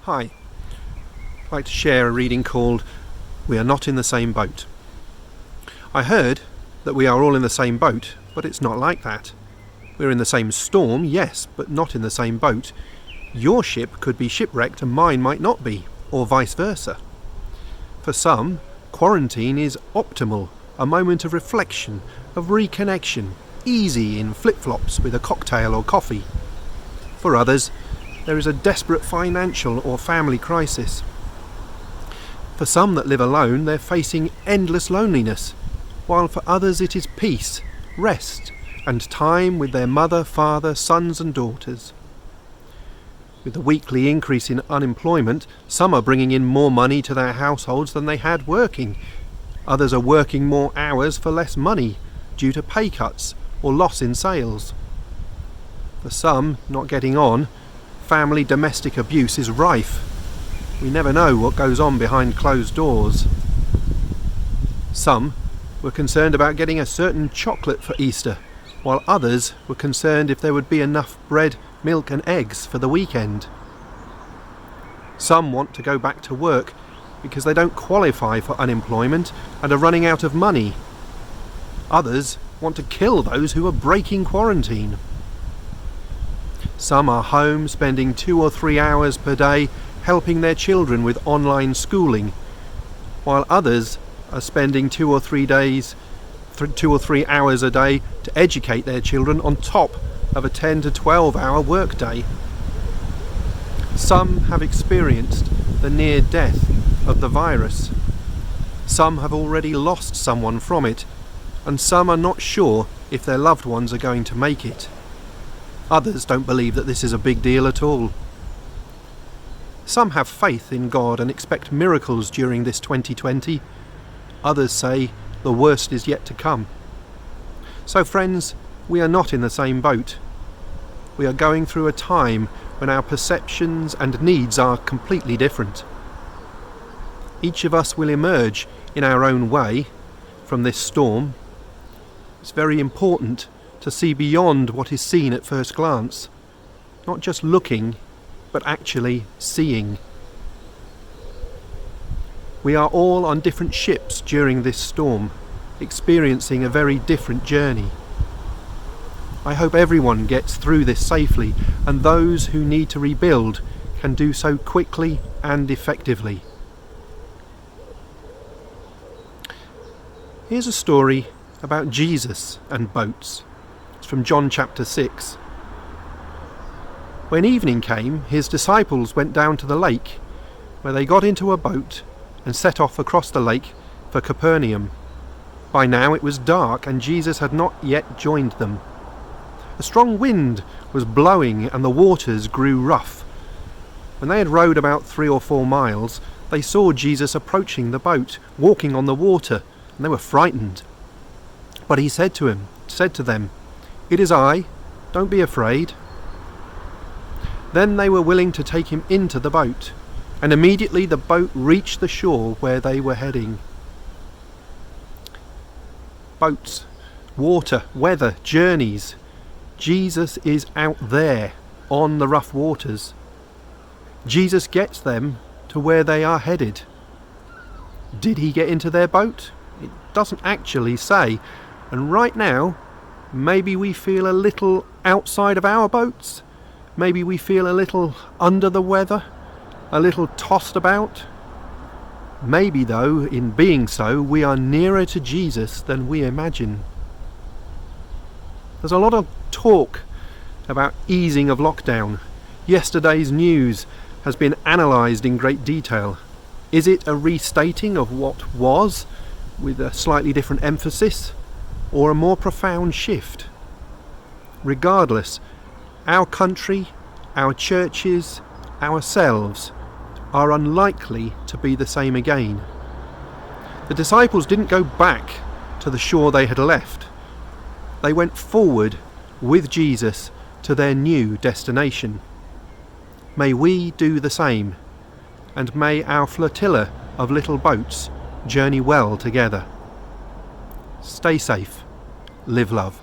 Hi, I'd like to share a reading called We Are Not in the Same Boat. I heard that we are all in the same boat, but it's not like that. We're in the same storm, yes, but not in the same boat. Your ship could be shipwrecked and mine might not be, or vice versa. For some, quarantine is optimal, a moment of reflection, of reconnection, easy in flip-flops with a cocktail or coffee. For others, there is a desperate financial or family crisis. For some that live alone, they're facing endless loneliness, while for others it is peace, rest, and time with their mother, father, sons and daughters. With the weekly increase in unemployment, some are bringing in more money to their households than they had working. Others are working more hours for less money due to pay cuts or loss in sales. For some not getting on, family domestic abuse is rife. We never know what goes on behind closed doors. Some were concerned about getting a certain chocolate for Easter, while others were concerned if there would be enough bread, milk and eggs for the weekend. Some want to go back to work because they don't qualify for unemployment and are running out of money. Others want to kill those who are breaking quarantine. Some are home spending 2 or 3 hours per day helping their children with online schooling, while others are spending 2 or 3 hours a day to educate their children on top of a 10 to 12 hour workday. Some have experienced the near death of the virus. Some have already lost someone from it, and some are not sure if their loved ones are going to make it. Others don't believe that this is a big deal at all. Some have faith in God and expect miracles during this 2020. Others say the worst is yet to come. So friends, we are not in the same boat. We are going through a time when our perceptions and needs are completely different. Each of us will emerge in our own way from this storm. It's very important to see beyond what is seen at first glance, not just looking, but actually seeing. We are all on different ships during this storm, experiencing a very different journey. I hope everyone gets through this safely, and those who need to rebuild can do so quickly and effectively. Here's a story about Jesus and boats. It's from John chapter 6. When evening came, his disciples went down to the lake, where they got into a boat and set off across the lake for Capernaum. By now it was dark, and Jesus had not yet joined them. A strong wind was blowing and the waters grew rough. When they had rowed about 3 or 4 miles, they saw Jesus approaching the boat, walking on the water, and they were frightened. But he said to them, "It is I, don't be afraid." Then they were willing to take him into the boat, and immediately the boat reached the shore where they were heading. Boats, water, weather, journeys. Jesus is out there on the rough waters. Jesus gets them to where they are headed. Did he get into their boat? It doesn't actually say. And right now, maybe we feel a little outside of our boats. Maybe we feel a little under the weather, a little tossed about. Maybe, though, in being so, we are nearer to Jesus than we imagine. There's a lot of talk about easing of lockdown. Yesterday's news has been analysed in great detail. Is it a restating of what was, with a slightly different emphasis, or a more profound shift? Regardless, our country, our churches, ourselves are unlikely to be the same again. The disciples didn't go back to the shore they had left. They went forward with Jesus to their new destination. May we do the same, and may our flotilla of little boats journey well together. Stay safe, live love.